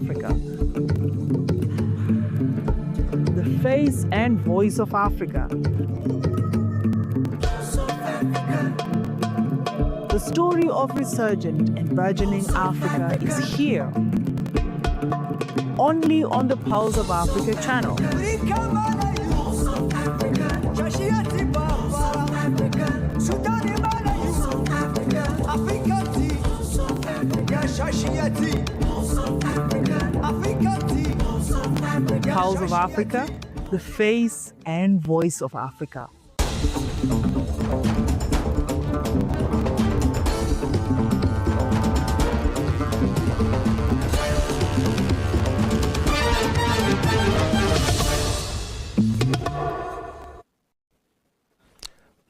Africa. The face and voice of Africa. The story of resurgent and burgeoning Africa is here, only on the Pulse of Africa channel. Pulse of Africa, the face and voice of Africa.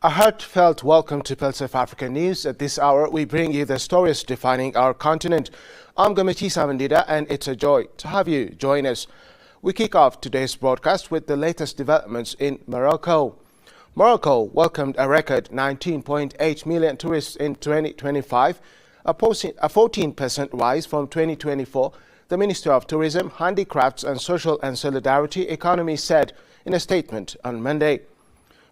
A heartfelt welcome to Pulse of Africa News. At this hour, we bring you the stories defining our continent. I'm Gamachi Samandida, and it's a joy to have you join us. We kick off today's broadcast with the latest developments in Morocco. Morocco welcomed a record 19.8 million tourists in 2025, a 14% rise from 2024, the Minister of Tourism, Handicrafts and Social and Solidarity Economy said in a statement on Monday.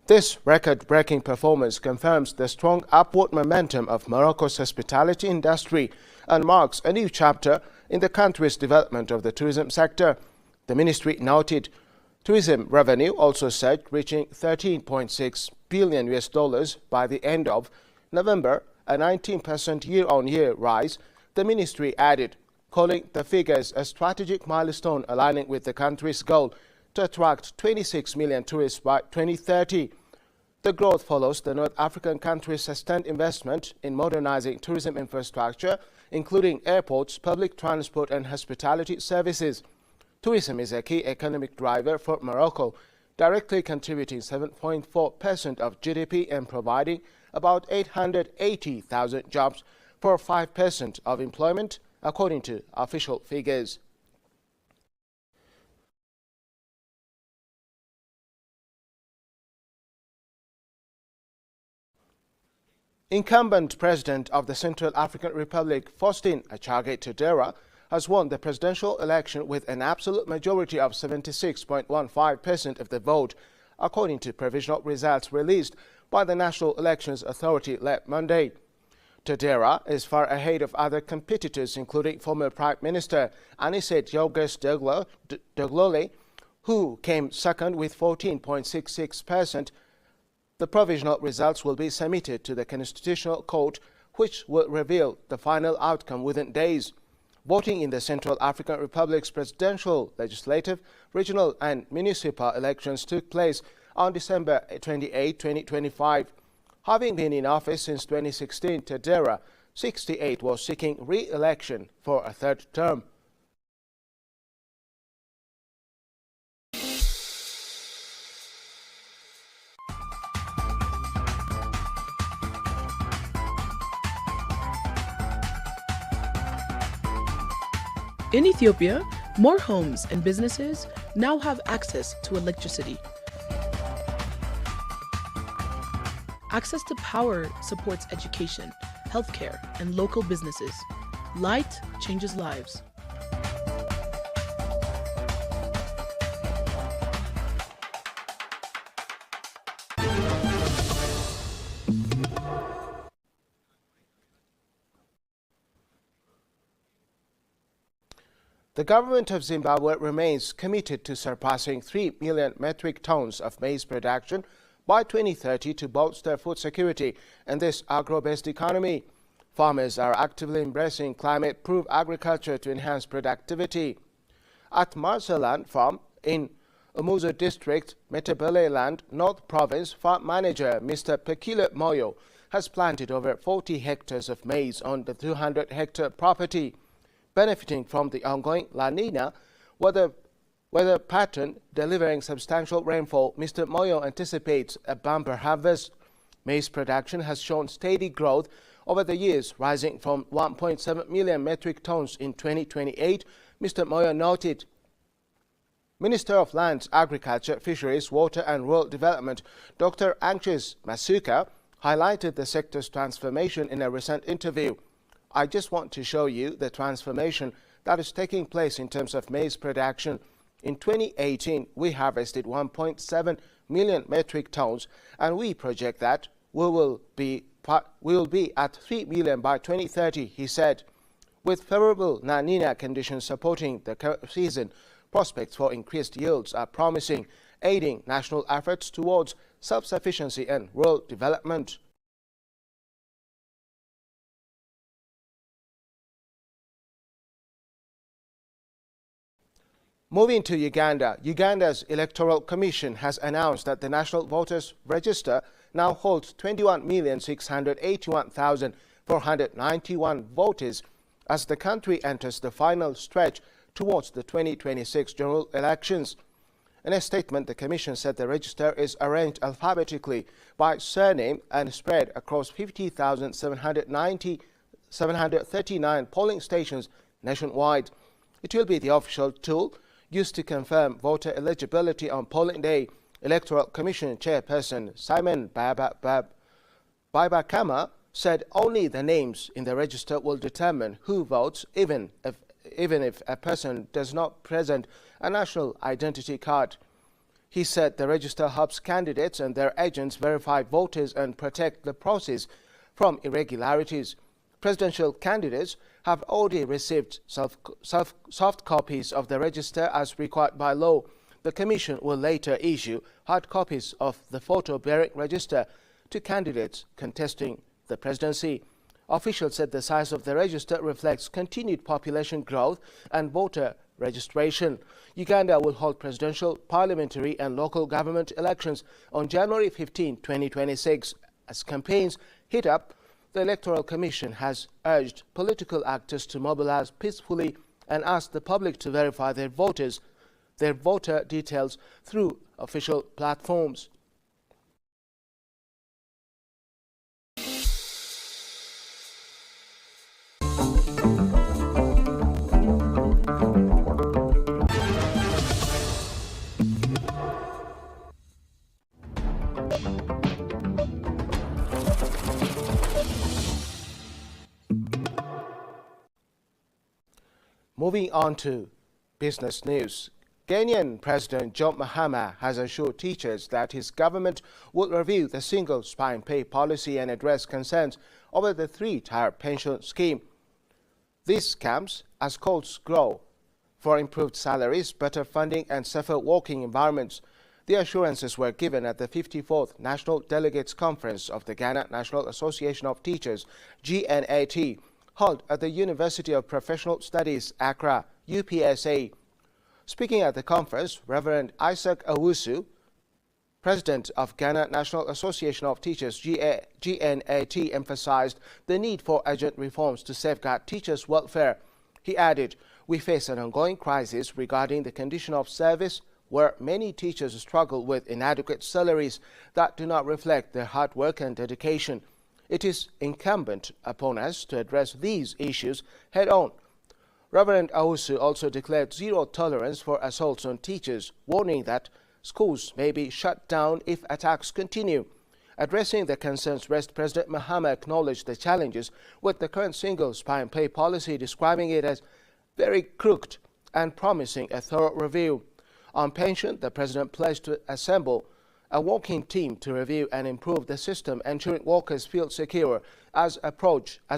This record-breaking performance confirms the strong upward momentum of Morocco's hospitality industry and marks a new chapter in the country's development of the tourism sector. The ministry noted tourism revenue also surged, reaching $13.6 billion by the end of November, a 19% year-on-year rise. The ministry added, calling the figures a strategic milestone aligning with the country's goal to attract 26 million tourists by 2030. The growth follows the North African country's sustained investment in modernizing tourism infrastructure, including airports, public transport and hospitality services. Tourism is a key economic driver for Morocco, directly contributing 7.4% of GDP and providing about 880,000 jobs for 5% of employment, according to official figures. Incumbent President of the Central African Republic, Faustin Archange Touadéra, has won the presidential election with an absolute majority of 76.15% of the vote, according to provisional results released by the National Elections Authority late Monday. Touadéra is far ahead of other competitors, including former Prime Minister Anicet Deglole, who came second with 14.66%. The provisional results will be submitted to the Constitutional Court, which will reveal the final outcome within days. Voting in the Central African Republic's presidential, legislative, regional and municipal elections took place on December 28, 2025. Having been in office since 2016, Touadéra, 68, was seeking re-election for a third term. In Ethiopia, more homes and businesses now have access to electricity. Access to power supports education, healthcare, and local businesses. Light changes lives. The government of Zimbabwe remains committed to surpassing 3 million metric tons of maize production by 2030 to bolster food security in this agro-based economy. Farmers are actively embracing climate-proof agriculture to enhance productivity. At Marsaland Farm in Umuzu District, Metabeleland, North Province, farm manager Mr. Pekile Moyo has planted over 40 hectares of maize on the 200-hectare property. Benefiting from the ongoing La Nina weather pattern delivering substantial rainfall, Mr. Moyo anticipates a bumper harvest. Maize production has shown steady growth over the years, rising from 1.7 million metric tons in 2028, Mr. Moyo noted. Minister of Lands, Agriculture, Fisheries, Water and Rural Development, Dr. Anxious Masuka, highlighted the sector's transformation in a recent interview. I just want to show you the transformation that is taking place in terms of maize production. In 2018, we harvested 1.7 million metric tons, and we project that we will be at 3 million by 2030, he said. With favorable La Nina conditions supporting the season, prospects for increased yields are promising, aiding national efforts towards self-sufficiency and rural development. Moving to Uganda, Uganda's Electoral Commission has announced that the National Voters Register now holds 21,681,491 voters as the country enters the final stretch towards the 2026 general elections. In a statement, the Commission said the register is arranged alphabetically by surname and spread across 50,739 polling stations nationwide. It will be the official tool used to confirm voter eligibility on polling day. Electoral Commission Chairperson Simon Baibakama said only the names in the register will determine who votes, even if a person does not present a national identity card. He said the register helps candidates and their agents verify voters and protect the process from irregularities. Presidential candidates have already received soft copies of the register as required by law. The Commission will later issue hard copies of the photo-bearing register to candidates contesting the presidency. Officials said the size of the register reflects continued population growth and voter registration. Uganda will hold presidential, parliamentary and local government elections on January 15, 2026. As campaigns heat up, the Electoral Commission has urged political actors to mobilize peacefully and asked the public to verify their voter details through official platforms. Moving on to business news. Kenyan President John Mahama has assured teachers that his government will review the single spine pay policy and address concerns over the three-tier pension scheme. This comes as calls grow for improved salaries, better funding and safer working environments. The assurances were given at the 54th National Delegates Conference of the Ghana National Association of Teachers, GNAT, held at the University of Professional Studies, Accra, UPSA. Speaking at the conference, Reverend Isaac Owusu, President of Ghana National Association of Teachers, GNAT, emphasized the need for urgent reforms to safeguard teachers' welfare. He added, "We face an ongoing crisis regarding the condition of service where many teachers struggle with inadequate salaries that do not reflect their hard work and dedication. It is incumbent upon us to address these issues head-on." Reverend Owusu also declared zero tolerance for assaults on teachers, warning that schools may be shut down if attacks continue. Addressing the concerns raised, President Mahama acknowledged the challenges with the current single spine pay policy, describing it as very crooked and promising a thorough review. On pension, the President pledged to assemble a working team to review and improve the system, ensuring workers feel secure as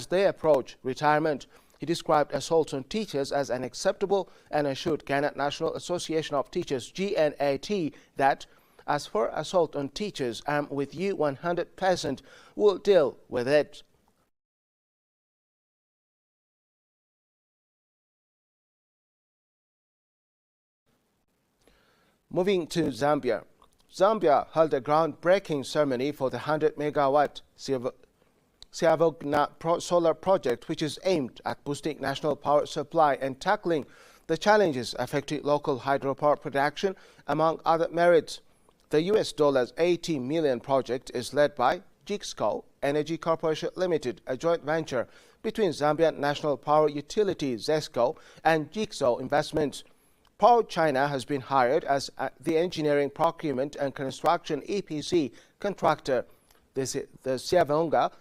they approach retirement. He described assaults on teachers as unacceptable and assured Ghana National Association of Teachers, GNAT, that as for assault on teachers, I'm with you 100%, will deal with it. Moving to Zambia. Zambia held a groundbreaking ceremony for the 100-megawatt Siavogna solar project, which is aimed at boosting national power supply and tackling the challenges affecting local hydropower production, among other merits. The $80 million project is led by Jixco Energy Corporation Limited, a joint venture between Zambian National Power Utility ZESCO and Jixco Investments. Power China has been hired as the engineering, procurement and construction EPC contractor. The Siavonga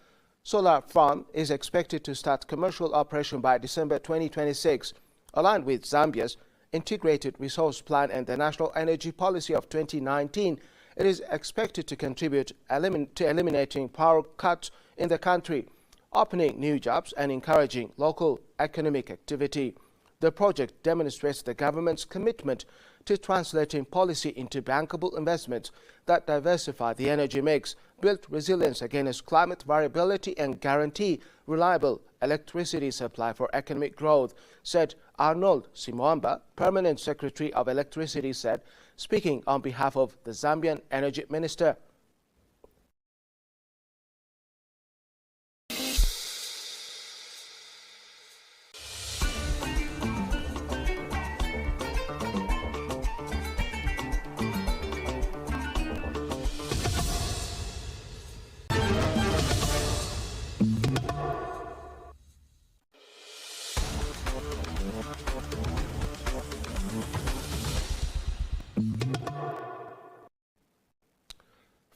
solar farm is expected to start commercial operation by December 2026. Aligned with Zambia's Integrated Resource Plan and the National Energy Policy of 2019, it is expected to contribute to eliminating power cuts in the country, opening new jobs and encouraging local economic activity. The project demonstrates the government's commitment to translating policy into bankable investments that diversify the energy mix, build resilience against climate variability and guarantee reliable electricity supply for economic growth, said Arnold Simwamba, Permanent Secretary of Electricity, said, speaking on behalf of the Zambian Energy Minister.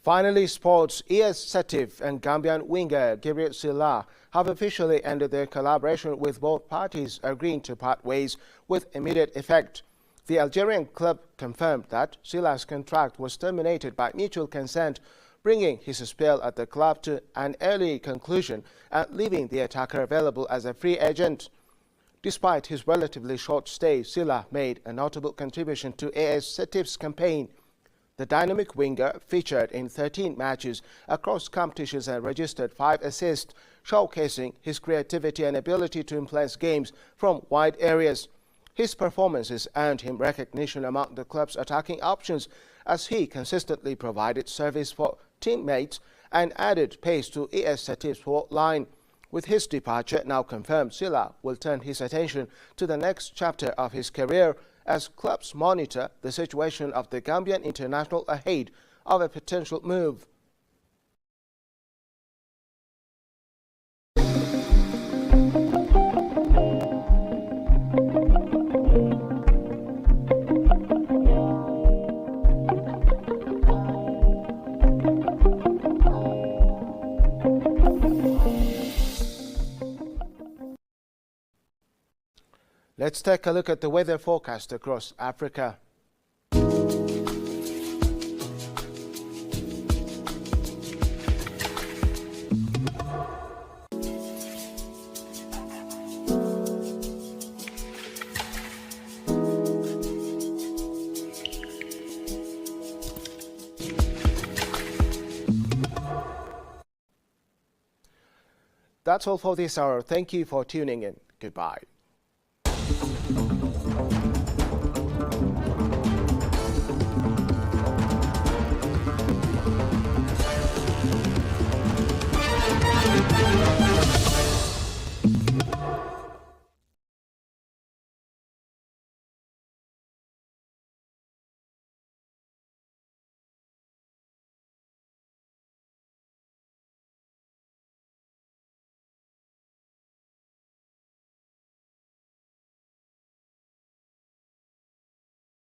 Finally, sports. ES Sétif and Gambian winger Gibril Sillah have officially ended their collaboration, with both parties agreeing to part ways with immediate effect. The Algerian club confirmed that Sillah's contract was terminated by mutual consent, bringing his spell at the club to an early conclusion and leaving the attacker available as a free agent. Despite his relatively short stay, Sillah made a notable contribution to AS Sétif's campaign. The dynamic winger featured in 13 matches across competitions and registered 5 assists, showcasing his creativity and ability to influence games from wide areas. His performances earned him recognition among the club's attacking options, as he consistently provided service for teammates and added pace to ES Sétif's forward line. With his departure now confirmed, Sillah will turn his attention to the next chapter of his career as clubs monitor the situation of the Gambian international ahead of a potential move. Let's take a look at the weather forecast across Africa. That's all for this hour. Thank you for tuning in. Goodbye.